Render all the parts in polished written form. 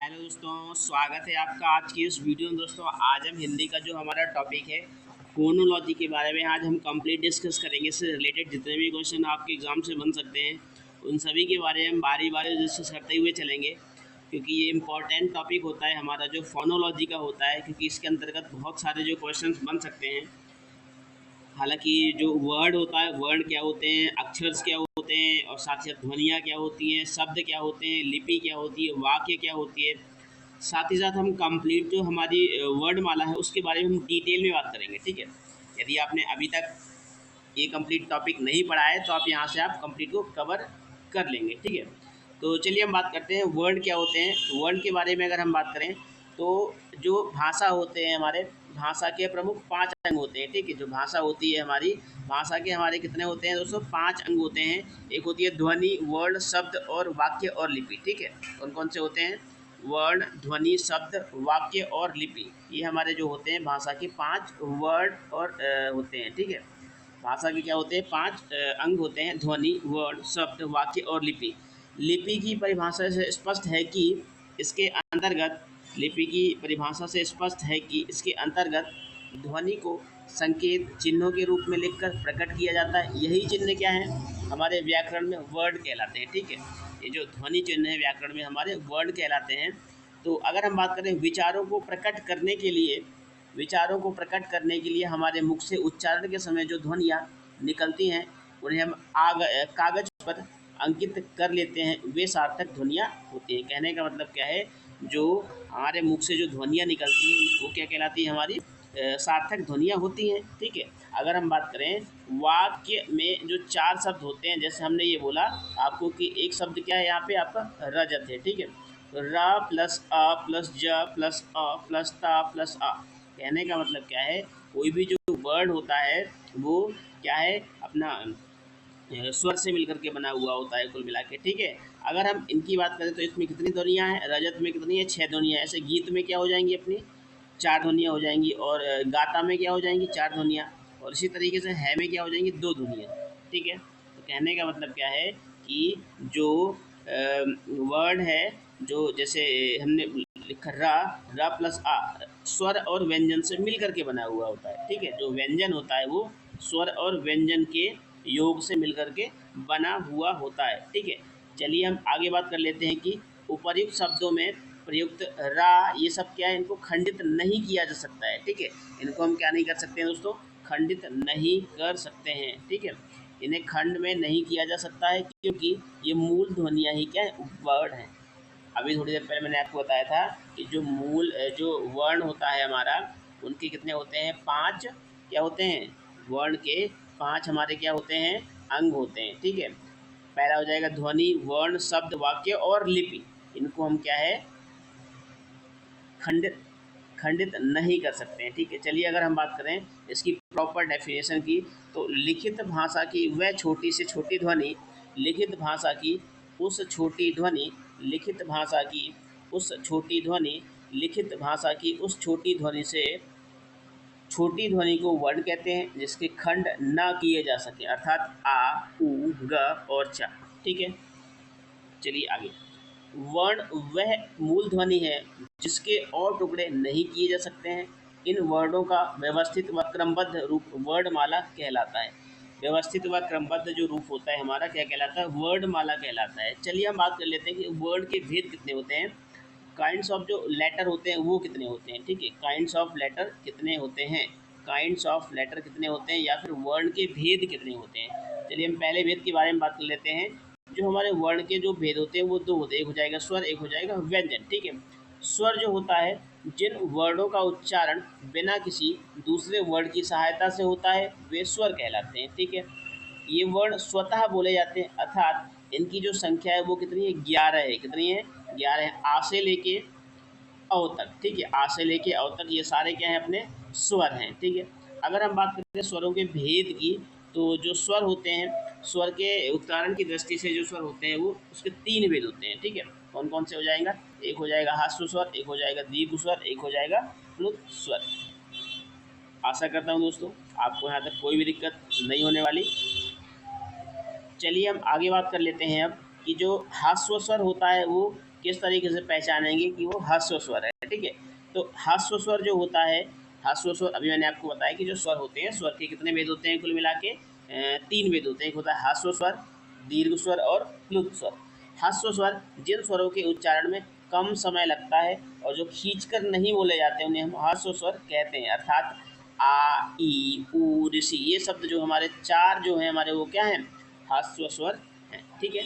Hello दोस्तों, स्वागत है आपका आज की इस वीडियो में। दोस्तों आज हम हिंदी का जो हमारा टॉपिक है फोनोलॉजी के बारे में आज हम कंप्लीट डिस्कस करेंगे। इससे रिलेटेड जितने भी क्वेश्चन आपके एग्जाम से बन सकते हैं उन सभी के बारे में हम बारी बारी डिस्कस करते हुए चलेंगे, क्योंकि ये इम्पॉर्टेंट टॉपिक होता है हमारा जो फोनोलॉजी का होता है, क्योंकि इसके अंतर्गत बहुत सारे जो क्वेश्चन बन सकते हैं। हालांकि जो वर्ड होता है, वर्ड क्या होते हैं, अक्षर क्या होते हैं, और साथ ही साथ ध्वनियाँ क्या होती हैं, शब्द क्या होते हैं, लिपि क्या होती है, वाक्य क्या होती है। साथ ही साथ हम कंप्लीट जो हमारी वर्ड माला है उसके बारे में हम डिटेल में बात करेंगे। ठीक है, यदि आपने अभी तक ये कंप्लीट टॉपिक नहीं पढ़ा है तो आप यहाँ से आप कंप्लीट को कवर कर लेंगे। ठीक है, तो चलिए हम बात करते हैं वर्ड क्या होते हैं। वर्ड के बारे में अगर हम बात करें तो जो भाषा होते हैं हमारे, भाषा के प्रमुख 5 अंग होते हैं। ठीक है, जो भाषा होती है हमारी, भाषा के हमारे कितने होते हैं दोस्तों? 5 अंग होते हैं। एक होती है ध्वनि, वर्ण, शब्द और वाक्य और लिपि। ठीक है, कौन कौन से होते हैं? वर्ण, ध्वनि, शब्द, वाक्य और लिपि। ये हमारे जो होते हैं भाषा के 5 वर्ड और होते हैं। ठीक है, भाषा के क्या होते हैं? 5 अंग होते हैं, ध्वनि, वर्ण, शब्द, वाक्य और लिपि। लिपि की परिभाषा से स्पष्ट है कि इसके अंतर्गत, लिपि की परिभाषा से स्पष्ट है कि इसके अंतर्गत ध्वनि को संकेत चिन्हों के रूप में लिखकर प्रकट किया जाता है। यही चिन्ह क्या है? हमारे व्याकरण में वर्ड कहलाते हैं। ठीक है, ये जो ध्वनि चिन्ह है व्याकरण में हमारे वर्ड कहलाते हैं। तो अगर हम बात करें विचारों को प्रकट करने के लिए, विचारों को प्रकट करने के लिए हमारे मुख से उच्चारण के समय जो ध्वनियाँ निकलती हैं उन्हें हम कागज पर अंकित कर लेते हैं, वे सार्थक ध्वनियाँ होती हैं। कहने का मतलब क्या है? जो हमारे मुख से जो ध्वनियाँ निकलती हैं वो क्या कहलाती है? हमारी सार्थक ध्वनियाँ होती हैं। ठीक है, अगर हम बात करें वाक्य में जो 4 शब्द होते हैं, जैसे हमने ये बोला आपको कि एक शब्द क्या है यहाँ पे आपका? रजत है। ठीक है, तो र प्लस अ प्लस ज प्लस अ प्लस ता प्लस आ। कहने का मतलब क्या है? कोई भी जो वर्ड होता है वो क्या है? अपना स्वर से मिलकर के बना हुआ होता है कुल मिला के। ठीक है, अगर हम इनकी बात करें तो इसमें कितनी ध्वनियाँ हैं? रजत में कितनी है? 6 ध्वनियाँ। ऐसे गीत में क्या हो जाएंगी अपनी? 4 ध्वनियाँ हो जाएंगी। और गाता में क्या हो जाएंगी? 4 ध्वनियाँ। और इसी तरीके से है में क्या हो जाएंगी? 2 ध्वनियाँ। ठीक है, तो कहने का मतलब क्या है कि जो वर्ड है, जो जैसे हमने लिखा र प्लस आ, स्वर और व्यंजन से मिल करके बना हुआ होता है। ठीक है, जो व्यंजन होता है वो स्वर और व्यंजन के योग से मिलकर के बना हुआ होता है। ठीक है, चलिए हम आगे बात कर लेते हैं कि उपर्युक्त शब्दों में प्रयुक्त रा, ये सब क्या है? इनको खंडित नहीं किया जा सकता है। ठीक है, इनको हम क्या नहीं कर सकते हैं दोस्तों? खंडित नहीं कर सकते हैं। ठीक है, इन्हें खंड में नहीं किया जा सकता है क्योंकि ये मूल ध्वनियाँ ही क्या है? वर्ड हैं। अभी थोड़ी देर पहले मैंने आपको बताया था कि जो मूल जो वर्ण होता है हमारा, उनके कितने होते हैं? 5 क्या होते हैं? वर्ण के 5 हमारे क्या होते हैं? अंग होते हैं। ठीक है, पहला हो जाएगा ध्वनि, वर्ण, शब्द, वाक्य और लिपि। इनको हम क्या है? खंडित खंडित नहीं कर सकते हैं। ठीक है, चलिए अगर हम बात करें इसकी प्रॉपर डेफिनेशन की, तो लिखित भाषा की वह छोटी से छोटी ध्वनि, लिखित भाषा की उस छोटी ध्वनि, लिखित भाषा की उस छोटी ध्वनि, लिखित भाषा की उस छोटी ध्वनि से, छोटी ध्वनि को वर्ण कहते हैं जिसके खंड न किए जा सके, अर्थात आ, उ, ग और च। ठीक है, चलिए आगे। वर्ण वह मूल ध्वनि है जिसके और टुकड़े नहीं किए जा सकते हैं। इन वर्णों का व्यवस्थित व क्रमबद्ध रूप वर्णमाला कहलाता है। व्यवस्थित व क्रमबद्ध जो रूप होता है हमारा क्या कहलाता है? वर्णमाला कहलाता है। चलिए हम बात कर लेते हैं कि वर्ड के भेद कितने होते हैं। काइंड्स ऑफ जो लेटर होते हैं वो कितने होते हैं? ठीक है, काइंड्स ऑफ लेटर कितने होते हैं? काइंड्स ऑफ लेटर कितने होते हैं, या फिर वर्ण के भेद कितने होते हैं? चलिए हम पहले भेद के बारे में बात कर लेते हैं। जो हमारे वर्ण के जो भेद होते हैं वो 2 होते हैं, एक हो जाएगा स्वर, एक हो जाएगा व्यंजन। ठीक है, स्वर जो होता है, जिन वर्णों का उच्चारण बिना किसी दूसरे वर्ण की सहायता से होता है वे स्वर कहलाते हैं। ठीक है, ये वर्ण स्वतः बोले जाते हैं, अर्थात इनकी जो संख्या है वो कितनी है? 11 है। कितनी है? 11 है। आ से लेके अव तक। ठीक है, आ से लेके अव तक ये सारे क्या हैं? अपने स्वर हैं। ठीक है, अगर हम बात करते हैं स्वरों के भेद की, तो जो स्वर होते हैं, स्वर के उच्चारण की दृष्टि से जो स्वर होते हैं वो उसके 3 भेद होते हैं। ठीक है, कौन कौन से हो जाएगा? एक हो जाएगा ह्रस्व स्वर, एक हो जाएगा दीर्घ स्वर, एक हो जाएगा प्लुत स्वर। आशा करता हूँ दोस्तों आपको यहाँ तक कोई भी दिक्कत नहीं होने वाली। चलिए हम आगे बात कर लेते हैं अब कि जो ह्रस्व स्वर होता है वो किस तरीके से पहचानेंगे कि वो ह्रस्व स्वर है, ठीक है। तो ह्रस्व स्वर जो होता है, ह्रस्व स्वर अभी मैंने आपको बताया कि जो स्वर होते हैं, स्वर के कितने भेद होते हैं कुल मिला के 3 भेद होते हैं। एक होता है ह्रस्व स्वर, दीर्घ स्वर और प्लुत स्वर। ह्रस्व स्वर जिन स्वरों के उच्चारण में कम समय लगता है और जो खींचकर नहीं बोले जाते उन्हें हम ह्रस्व स्वर कहते हैं। अर्थात आ, ई, ऊ, ऋषि ये शब्द जो हमारे 4 जो हैं हमारे वो क्या हैं, ह्रस्व स्वर हैं, ठीक है।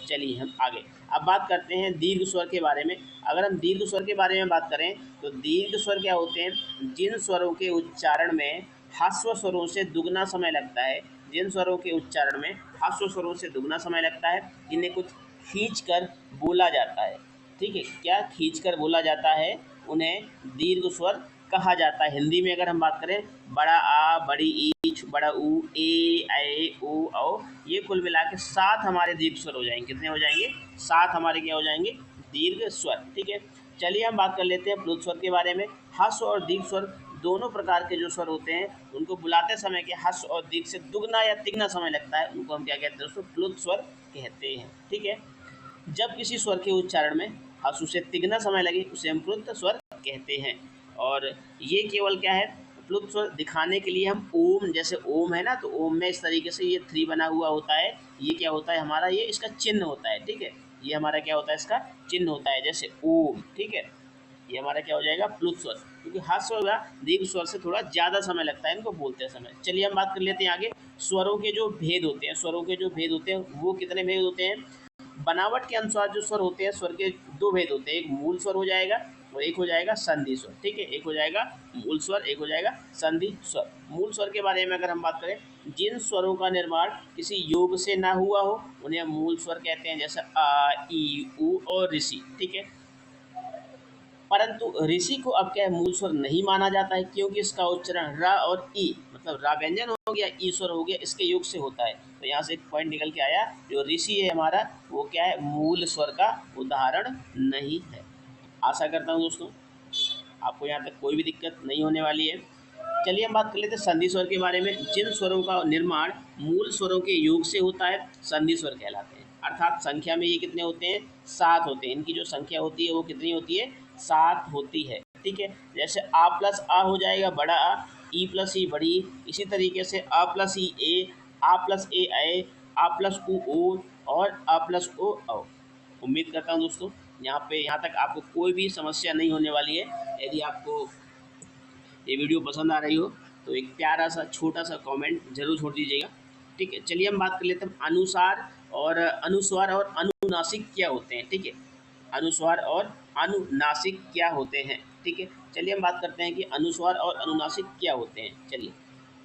चलिए हम आगे अब बात करते हैं दीर्घ स्वर के बारे में। अगर हम दीर्घ स्वर के बारे में बात करें तो दीर्घ स्वर क्या होते हैं, जिन स्वरों के उच्चारण में ह्रस्व स्वरों से दुगना समय लगता है, जिन स्वरों के उच्चारण में ह्रस्व स्वरों से दुगना समय लगता है, जिन्हें कुछ खींचकर बोला जाता है, ठीक है। क्या खींचकर बोला जाता है, उन्हें दीर्घ स्वर कहा जाता है। हिंदी में अगर हम बात करें, बड़ा आ, बड़ी ई, बड़ा ऊ, ए, ओ, औ, ये कुल मिला के 7 हमारे दीर्घ स्वर हो जाएंगे। कितने हो जाएंगे, 7 हमारे क्या हो जाएंगे, दीर्घ स्वर, ठीक है। चलिए हम बात कर लेते हैं प्लुत स्वर के बारे में। ह्रस्व और दीर्घ स्वर दोनों प्रकार के जो स्वर होते हैं उनको बुलाते समय के ह्रस्व और दीर्घ से दुगना या तिगना समय लगता है, उनको हम क्या कहते हैं दोस्तों, प्लुत स्वर कहते हैं, ठीक है। जब किसी स्वर के उच्चारण में ह्रस्व से तिगना समय लगे उसे हम प्लुत स्वर कहते हैं। और ये केवल क्या है, प्लुत स्वर दिखाने के लिए हम ओम, जैसे ओम है ना, तो ओम में इस तरीके से ये 3 बना हुआ होता है, ये क्या होता है हमारा, ये इसका चिन्ह होता है, ठीक है। ये हमारा क्या होता है, इसका चिन्ह होता है, जैसे ओम, ठीक है। ये हमारा क्या हो जाएगा, प्लुत स्वर, क्योंकि ह्रस्व व दीर्घ स्वर से थोड़ा ज़्यादा समय लगता है इनको बोलते समय। चलिए हम बात कर लेते हैं आगे स्वरों के जो भेद होते हैं। स्वरों के जो भेद होते हैं वो कितने भेद होते हैं, बनावट के अनुसार जो स्वर होते हैं, स्वर के 2 भेद होते हैं, एक मूल स्वर हो जाएगा और एक हो जाएगा संधि स्वर, ठीक है। एक हो जाएगा मूल स्वर, एक हो जाएगा संधि स्वर। मूल स्वर के बारे में अगर हम बात करें, जिन स्वरों का निर्माण किसी योग से ना हुआ हो उन्हें हम मूल स्वर कहते हैं, जैसे आ, ई, ऊ और ऋषि, ठीक है। परंतु ऋषि को अब क्या है, मूल स्वर नहीं माना जाता है, क्योंकि इसका उच्चारण र और ई, मतलब रा व्यंजन हो गया, ई स्वर हो गया, इसके योग से होता है। तो यहाँ से एक पॉइंट निकल के आया, जो ऋषि है हमारा वो क्या है, मूल स्वर का उदाहरण नहीं है। आशा करता हूँ दोस्तों आपको यहाँ तक कोई भी दिक्कत नहीं होने वाली है। चलिए हम बात कर लेते हैं संधि स्वर के बारे में। जिन स्वरों का निर्माण मूल स्वरों के योग से होता है संधि स्वर कहलाते हैं। अर्थात संख्या में ये कितने होते हैं, 7 होते हैं। इनकी जो संख्या होती है वो कितनी होती है, 7 होती है, ठीक है। जैसे आ प्लस आ हो जाएगा बड़ा आ, ई प्लस ई बड़ी, इसी तरीके से आ प्लस ई ए, आ प्लस ए, आ प्लस ओ और आ प्लस ओ औ। उम्मीद करता हूँ दोस्तों यहाँ तक आपको कोई भी समस्या नहीं होने वाली है। यदि आपको ये वीडियो पसंद आ रही हो तो एक प्यारा सा छोटा सा कमेंट जरूर छोड़ दीजिएगा, ठीक है। चलिए हम बात कर लेते हैं अनुसार और अनुस्वार और अनुनासिक क्या होते हैं, ठीक है। अनुस्वार और अनुनासिक क्या होते हैं, ठीक है। चलिए हम बात करते हैं कि अनुस्वार और अनुनासिक क्या होते हैं। चलिए,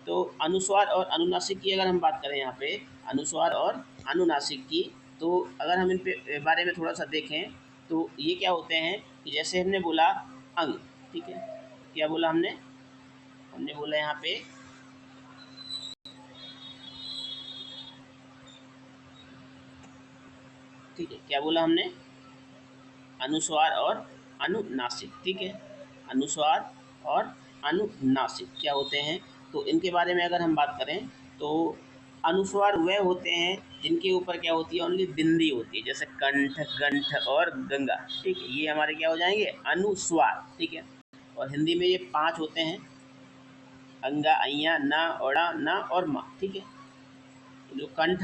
तो अनुस्वार और अनुनासिक की अगर हम बात करें, यहाँ पे अनुस्वार और अनुनासिक की, तो अगर हम इन पे बारे में थोड़ा सा देखें तो ये क्या होते हैं कि जैसे हमने बोला अंग, ठीक है। क्या बोला हमने, हमने बोला यहाँ पे ठीक है, क्या बोला हमने, अनुस्वार और अनुनासिक, ठीक है। अनुस्वार और अनुनासिक क्या होते हैं, तो इनके बारे में अगर हम बात करें तो अनुस्वार वह होते हैं जिनके ऊपर क्या होती है, ओनली बिंदी होती है, जैसे कंठ, गंठ और गंगा, ठीक है। ये हमारे क्या हो जाएंगे, अनुस्वार, ठीक है। और हिंदी में ये 5 होते हैं, अंगा, अइया, न, ओड़ा, न और मा, ठीक है। जो कंठ,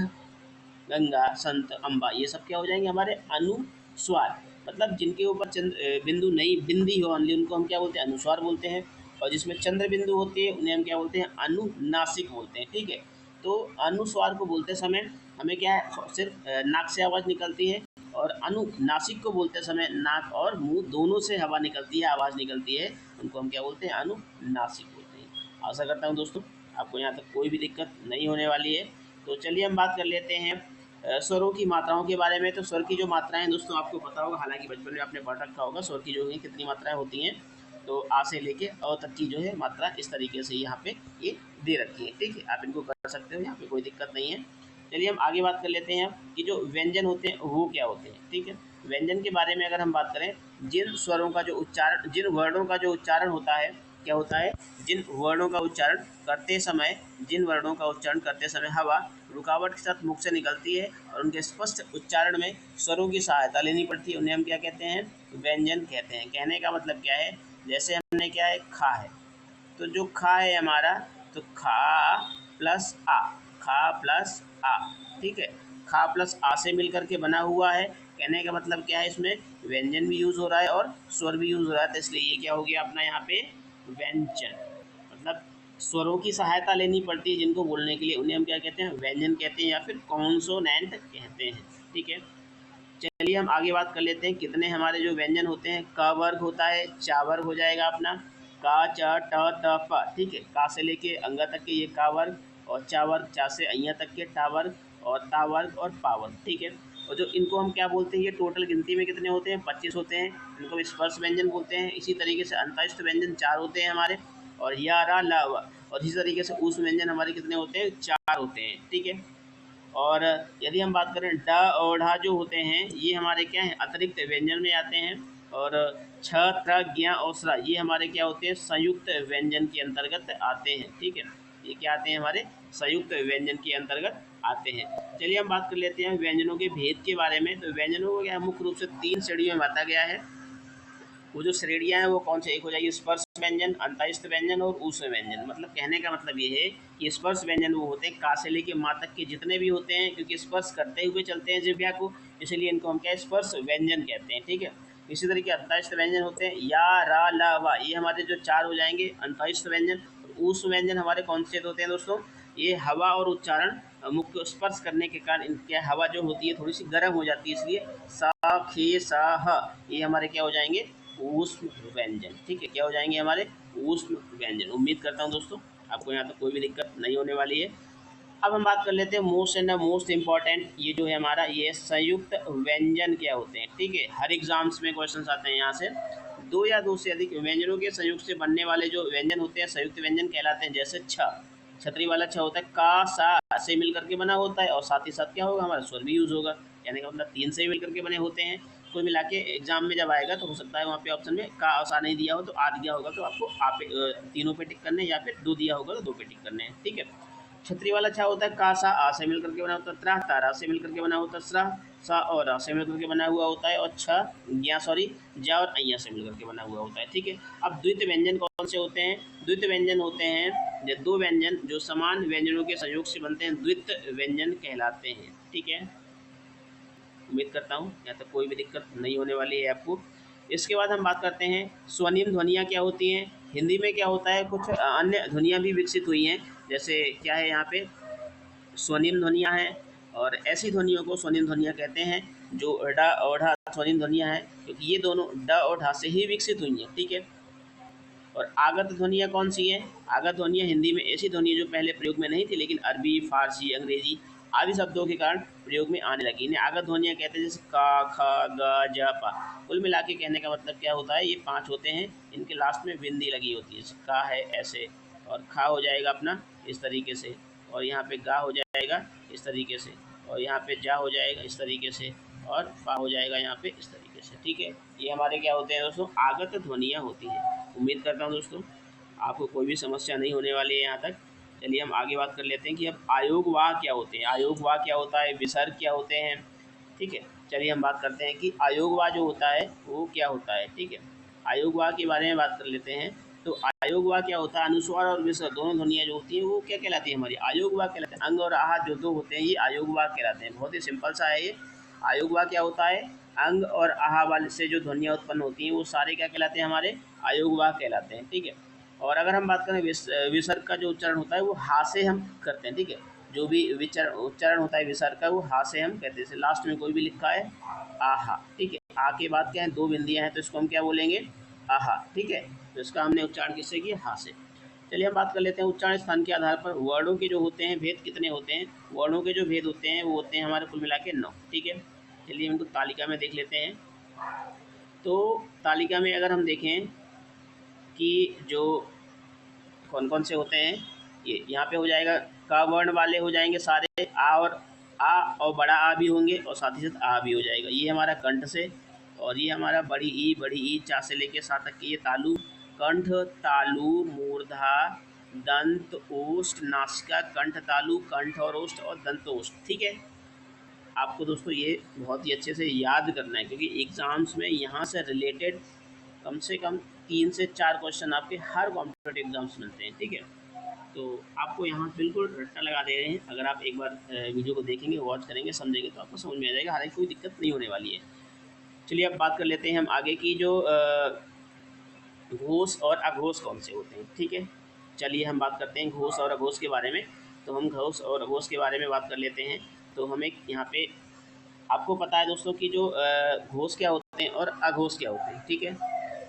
गंगा, संत, अम्बा, ये सब क्या हो जाएंगे हमारे अनुस्वार, मतलब जिनके ऊपर बिंदु नहीं, बिंदी हो ओनली, उनको हम क्या बोलते हैं, अनुस्वार बोलते हैं। और जिसमें चंद्र बिंदु होती है उन्हें हम क्या बोलते हैं, अनुनासिक बोलते हैं, ठीक है। तो अनुस्वार को बोलते समय हमें क्या है, सिर्फ नाक से आवाज़ निकलती है, और अनुनासिक को बोलते समय नाक और मुंह दोनों से हवा निकलती है, आवाज़ निकलती है, उनको हम क्या बोलते हैं, अनुनासिक बोलते हैं। आशा करता हूँ दोस्तों आपको यहाँ तक कोई भी दिक्कत नहीं होने वाली है। तो चलिए हम बात कर लेते हैं स्वरों की मात्राओं के बारे में। तो स्वर की जो मात्राएं दोस्तों आपको पता होगा, हालांकि बचपन में आपने पढ़ रखा होगा स्वर की जो है कितनी मात्राएं होती हैं। तो आ से लेके अ तक की जो है मात्रा इस तरीके से यहाँ पे ये दे रखी है, ठीक है। आप इनको कर सकते हो, यहाँ पे कोई दिक्कत नहीं है। चलिए हम आगे बात कर लेते हैं कि जो व्यंजन होते हैं वो क्या होते हैं, ठीक है। व्यंजन के बारे में अगर हम बात करें, जिन स्वरों का जो उच्चारण, जिन वर्णों का जो उच्चारण होता है, क्या होता है, जिन वर्णों का उच्चारण करते समय, जिन वर्णों का उच्चारण करते समय हवा रुकावट के साथ मुख से निकलती है और उनके स्पष्ट उच्चारण में स्वरों की सहायता लेनी पड़ती है, उन्हें हम क्या कहते हैं? व्यंजन कहते हैं। कहने का मतलब क्या है? जैसे हमने क्या है, खा है, तो जो खा है हमारा, तो खा प्लस आ, खा प्लस आ, ठीक है, खा प्लस आ से मिलकर के बना हुआ है। कहने का मतलब क्या है? इसमें व्यंजन भी यूज़ हो रहा है और स्वर भी यूज़ हो रहा है, तो इसलिए ये क्या हो गया अपना यहाँ पे? व्यंजन। मतलब स्वरों की सहायता लेनी पड़ती है जिनको बोलने के लिए, उन्हें हम क्या कहते हैं? व्यंजन कहते हैं या फिर कॉन्सोनेंट कहते हैं। ठीक है, चलिए हम आगे बात कर लेते हैं कितने हमारे जो व्यंजन होते हैं। क वर्ग होता है, चा वर्ग हो जाएगा अपना, का च ट त प, ठीक है, का से लेके अंगा तक के ये का वर्ग, और चा वर्ग चा से अइया तक के टा वर्ग, और ता वर्ग और पा वर्ग। ठीक है, और जो इनको हम क्या बोलते हैं? ये टोटल गिनती में कितने होते हैं? 25 होते हैं। इनको स्पर्श व्यंजन बोलते हैं। इसी तरीके से अंतस्थ व्यंजन 4 होते हैं हमारे, और या रा ला व, और इसी तरीके से ऊष्म व्यंजन हमारे कितने होते हैं? 4 होते हैं। ठीक है, और यदि हम बात करें ड और ढा जो होते हैं, ये हमारे क्या हैं? अतिरिक्त व्यंजन में आते हैं। और छ त्र ज्ञ और स्र ये हमारे क्या होते हैं? संयुक्त व्यंजन के अंतर्गत आते हैं। ठीक है, ये क्या आते हैं? हमारे संयुक्त व्यंजन के अंतर्गत आते हैं। चलिए हम बात कर लेते हैं व्यंजनों के भेद के बारे में। तो व्यंजनों को क्या मुख्य रूप से 3 श्रेणियों में बांटा गया है। वो जो श्रेणियाँ हैं वो कौन से? एक हो जाएगी स्पर्श व्यंजन, अंतस्थ व्यंजन और ऊष्म व्यंजन। मतलब कहने का मतलब ये है कि स्पर्श व्यंजन वो होते हैं का से लेके माँ तक के जितने भी होते हैं, क्योंकि स्पर्श करते हुए चलते हैं जिह्वा को, इसलिए इनको हम क्या? स्पर्श व्यंजन कहते हैं। ठीक है, इसी तरीके अंतस्थ व्यंजन होते हैं या रा ला वा, ये हमारे जो 4 हो जाएंगे अंतस्थ व्यंजन। ऊष्म व्यंजन हमारे कौन से होते हैं दोस्तों? ये हवा और उच्चारण मुख्य स्पर्श करने के कारण क्या हवा जो होती है थोड़ी सी गर्म हो जाती है, इसलिए सा खे सा ह ये हमारे क्या हो जाएंगे? ऊष्म व्यंजन। ठीक है, क्या हो जाएंगे? हमारे ऊष्म व्यंजन। उम्मीद करता हूँ दोस्तों आपको यहाँ तक कोई भी दिक्कत नहीं होने वाली है। अब हम बात कर लेते हैं most and the most important, ये जो है हमारा ये संयुक्त व्यंजन क्या होते हैं। ठीक है, हर एग्जाम्स में क्वेश्चन आते हैं यहाँ से। दो या दो से अधिक व्यंजनों के संयुक्त से बनने वाले जो व्यंजन होते हैं संयुक्त व्यंजन कहलाते हैं। जैसे छ, छतरी वाला छ होता है, का सा से मिलकर के बना होता है, और साथ ही साथ क्या होगा? हमारा स्वर भी यूज होगा। कहने का मतलब 3 से मिलकर के बने होते हैं। कोई मिला के एग्जाम में जब आएगा तो हो सकता है वहाँ पे ऑप्शन में का और सा नहीं दिया हो तो आ दिया होगा, तो आपको आप तीनों पे टिक करने, या फिर 2 दिया होगा तो 2 पे टिक करने हैं। ठीक है, छतरी वाला छा होता है का सा आ से मिलकर के बना होता है, त्रा तारा से मिलकर के बना होता है, स्रा सा और रा से मिलकर के बना हुआ होता है, और छ ज्ञा सॉरी जा और अय्या से मिलकर के बना हुआ होता है। ठीक है, अब द्वित व्यंजन कौन से होते हैं? द्वित व्यंजन होते हैं जो 2 व्यंजन जो समान व्यंजनों के संयोग से बनते हैं, द्वित व्यंजन कहलाते हैं। ठीक है, उम्मीद करता हूँ यहाँ तक कोई भी दिक्कत नहीं होने वाली है आपको। इसके बाद हम बात करते हैं स्वनिम ध्वनियाँ क्या होती हैं। हिंदी में क्या होता है? कुछ अन्य ध्वनियाँ भी विकसित हुई हैं। जैसे क्या है यहाँ पे? स्वनिम ध्वनियाँ हैं, और ऐसी ध्वनियों को स्वनिम ध्वनियाँ कहते हैं जो ड और ढ स्वनिम ध्वनियाँ हैं, क्योंकि ये दोनों ड और ढ से ही विकसित हुई हैं। ठीक है, और आगत ध्वनियाँ कौन सी हैं? आगत ध्वनियाँ हिंदी में ऐसी ध्वनियाँ जो पहले प्रयोग में नहीं थी, लेकिन अरबी, फारसी, अंग्रेजी आदि शब्दों के कारण प्रयोग में आने लगी। इन्हें आगत ध्वनियाँ कहते हैं, जैसे का, ख, ग, ज, पा। कुल मिला के कहने का मतलब क्या होता है? ये 5 होते हैं, इनके लास्ट में बिंदी लगी होती है। जैसे का है ऐसे, और खा हो जाएगा अपना इस तरीके से, और यहाँ पे गा हो जाएगा इस तरीके से, और यहाँ पे जा हो जाएगा इस तरीके से, और पा हो जाएगा यहाँ पे इस तरीके से। ठीक है, ये हमारे क्या होते हैं दोस्तों? आगत ध्वनियाँ होती हैं। उम्मीद करता हूँ दोस्तों आपको कोई भी समस्या नहीं होने वाली है यहाँ तक। चलिए हम आगे बात कर लेते हैं कि अब आयोग वाह क्या होते हैं। आयोग वाह क्या होता है? विसर्ग क्या होते हैं? ठीक है, चलिए हम बात करते हैं कि आयोग वाह जो होता है वो क्या होता है। ठीक है, आयोग वाह के बारे में बात कर लेते हैं। तो आयोग वाह क्या होता है? अनुस्वार और विसर्ग दोनों ध्वनियाँ जो होती हैं वो क्या कहलाती है? हमारी आयोग वाह कहलाते हैं। अंग और आह जो 2 होते हैं ये आयोग वाह कहलाते हैं। बहुत ही सिंपल सा है ये। आयोग वाह क्या होता है? अंग और आहा वाले से जो ध्वनियाँ उत्पन्न होती हैं वो सारे क्या कहलाते हैं? हमारे आयोग वाह कहलाते हैं। ठीक है, और अगर हम बात करें विसर्ग का जो उच्चारण होता है वो हा से हम करते हैं। ठीक है, जो भी उच्चारण होता है विसर्ग का वो हा से हम कहते हैं। जैसे लास्ट में कोई भी लिखा है आहा, ठीक है, आ के बाद क्या है? 2 बिंदियाँ हैं, तो इसको हम क्या बोलेंगे? आहा। ठीक है, तो इसका हमने उच्चारण किससे किया? हा से। चलिए हम बात कर लेते हैं उच्चारण स्थान के आधार पर वर्णों के जो होते हैं भेद कितने होते हैं। वर्णों के जो भेद होते हैं वो होते हैं हमारे कुल मिला के 9। ठीक है, चलिए इनको तालिका में देख लेते हैं। तो तालिका में अगर हम देखें कि जो कौन कौन से होते हैं, ये यहाँ पे हो जाएगा का वर्ण वाले हो जाएंगे सारे, आ और बड़ा आ भी होंगे, और साथ ही साथ आ भी हो जाएगा। ये हमारा कंठ से, और ये हमारा बड़ी ई चा से लेके सा तक की ये तालु, कंठ, तालु, मूर्धा, दंत ओष्ठ, नासिका, कंठ तालु, कंठ और ओष्ठ और दंत ओष्ठ। ठीक है, आपको दोस्तों ये बहुत ही अच्छे से याद करना है, क्योंकि एग्ज़ाम्स में यहाँ से रिलेटेड कम से कम 3 से 4 क्वेश्चन आपके हर कॉम्पिटिटिव एग्जाम्स मिलते हैं। ठीक है, तो आपको यहाँ बिल्कुल रट्टा लगा दे रहे हैं। अगर आप एक बार वीडियो को देखेंगे, वॉच करेंगे, समझेंगे तो आपको समझ में आ जाएगा, हालांकि कोई दिक्कत नहीं होने वाली है। चलिए अब बात कर लेते हैं हम आगे की, जो घोष और अघोष कौन से होते हैं। ठीक है, चलिए हम बात करते हैं घोष और अघोष के बारे में। तो हम घोष और अघोष के बारे में बात कर लेते हैं। तो हम एक यहाँ पे, आपको पता है दोस्तों कि जो घोष क्या होते हैं और अघोष क्या होते हैं। ठीक है,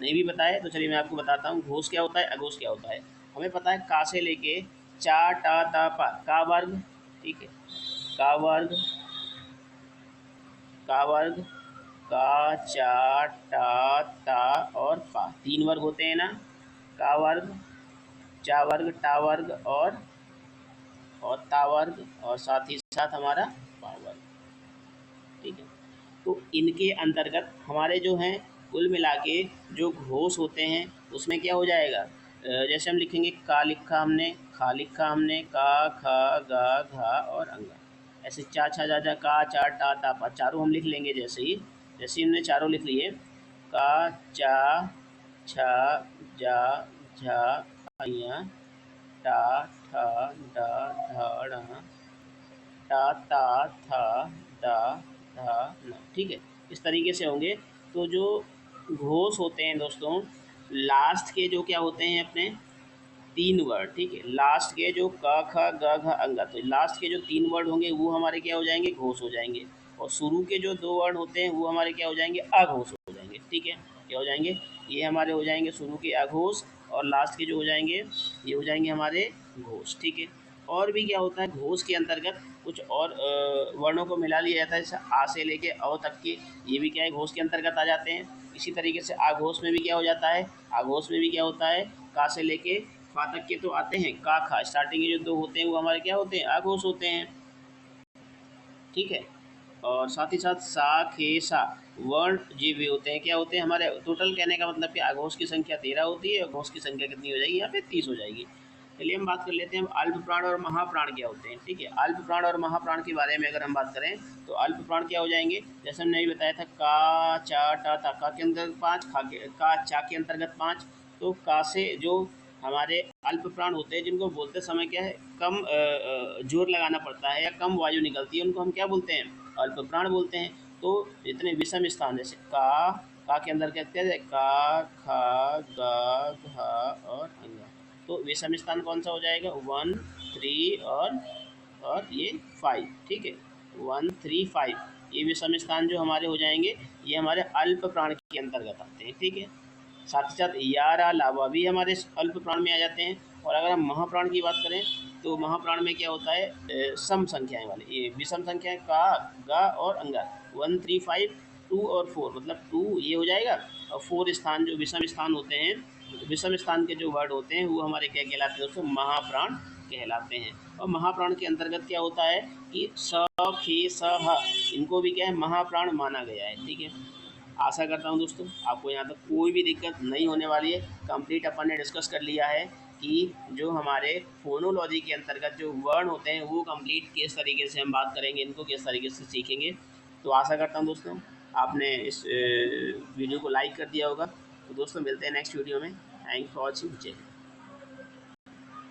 नहीं भी पता है तो चलिए मैं आपको बताता हूँ घोष क्या होता है, अघोष क्या होता है। हमें पता है का से लेके चा टा ता पा, का वर्ग। ठीक है, का वर्ग, का वर्ग, का चा टा ता और पा, 3 वर्ग होते हैं ना, का वर्ग, चा वर्ग, टा वर्ग और ता वर्ग, और साथ ही साथ हमारा पा वर्ग। ठीक है, तो इनके अंतर्गत हमारे जो हैं कुल मिला के जो घोष होते हैं उसमें क्या हो जाएगा, जैसे हम लिखेंगे का लिखा हमने, खा लिखा हमने, का खा गा घा और अंगा, ऐसे चा छा जा जा का चा टा ता पा, चारों हम लिख लेंगे। जैसे ही हमने चारों लिख लिए, का चा छा जा झा अया टा ठा डा ढा ढा टा ता था दा धा न। ठीक है, इस तरीके से होंगे। तो जो घोष होते हैं दोस्तों, लास्ट के जो क्या होते हैं अपने 3 वर्ड। ठीक है, लास्ट के जो क ख ग घ अंग, तो लास्ट के जो 3 वर्ड होंगे वो हमारे क्या हो जाएंगे, घोष हो जाएंगे। और शुरू के जो 2 वर्ड होते हैं वो हमारे क्या हो जाएंगे, अघोष हो जाएंगे। ठीक है, क्या हो जाएंगे, ये हमारे हो जाएंगे शुरू के अघोष, और लास्ट के जो हो जाएंगे ये हो जाएंगे हमारे घोष। ठीक है, और भी क्या होता है, घोष के अंतर्गत कुछ और वर्णों को मिला लिया जाता है, जैसे आ से लेके अ तक के, ये भी क्या है, घोष के अंतर्गत आ जाते हैं। इसी तरीके से आघोष में भी क्या हो जाता है, आघोष में भी क्या होता है, का से लेके फा तक के तो आते हैं, का खा स्टार्टिंग के जो 2 होते हैं वो हमारे क्या होते हैं, आघोष होते हैं। ठीक है, और साथ ही साथ सा खे सा वर्ण जीव भी होते हैं, क्या होते हैं हमारे, टोटल कहने का मतलब कि आघोष की संख्या 13 होती है, और घोष की संख्या कितनी हो जाएगी, यहाँ पे 30 हो जाएगी। चलिए हम बात कर लेते हैं हम अल्प प्राण और महाप्राण क्या होते हैं। ठीक है, अल्प प्राण और महाप्राण के बारे में अगर हम बात करें तो अल्प प्राण क्या हो जाएंगे, जैसे हमने अभी बताया था, का चा टा था, का के अंतर्गत 5, खा के का चा के अंतर्गत 5। तो का से जो हमारे अल्प प्राण होते हैं, जिनको बोलते समय क्या है, कम जोर लगाना पड़ता है या कम वायु निकलती है, उनको हम क्या बोलते हैं, अल्प प्राण बोलते हैं। तो इतने विषम स्थान, जैसे का के अंदर क्या है, का खा गा घा और अंगा, तो विषम स्थान कौन सा हो जाएगा, 1 3 और ये 5। ठीक है, 1 3 5, ये विषम स्थान जो हमारे हो जाएंगे, ये हमारे अल्प प्राण के अंतर्गत आते हैं। ठीक है, साथ ही साथ या रा लावा भी हमारे अल्प प्राण में आ जाते हैं। और अगर हम महाप्राण की बात करें तो महाप्राण में क्या होता है, सम संख्याएं वाले, ये विषम संख्याएं का गा और अंगा, 1 3 5 2 और 4, मतलब 2 ये हो जाएगा, और 4 स्थान जो विषम स्थान होते हैं, विषम स्थान के जो वर्ड होते हैं वो हमारे क्या कहलाते हैं दोस्तों, महाप्राण कहलाते हैं। और महाप्राण के अंतर्गत क्या होता है कि स खे स ह, इनको भी क्या है, महाप्राण माना गया है। ठीक है, आशा करता हूँ दोस्तों आपको यहाँ तक कोई भी दिक्कत नहीं होने वाली है। कंप्लीट अपन ने डिस्कस कर लिया है कि जो हमारे फोनोलॉजी के अंतर्गत जो वर्ण होते हैं वो कंप्लीट किस तरीके से हम बात करेंगे, इनको किस तरीके से सीखेंगे। तो आशा करता हूँ दोस्तों आपने इस वीडियो को लाइक कर दिया होगा। तो दोस्तों मिलते हैं नेक्स्ट वीडियो में। Thank for watching. जय हिंद।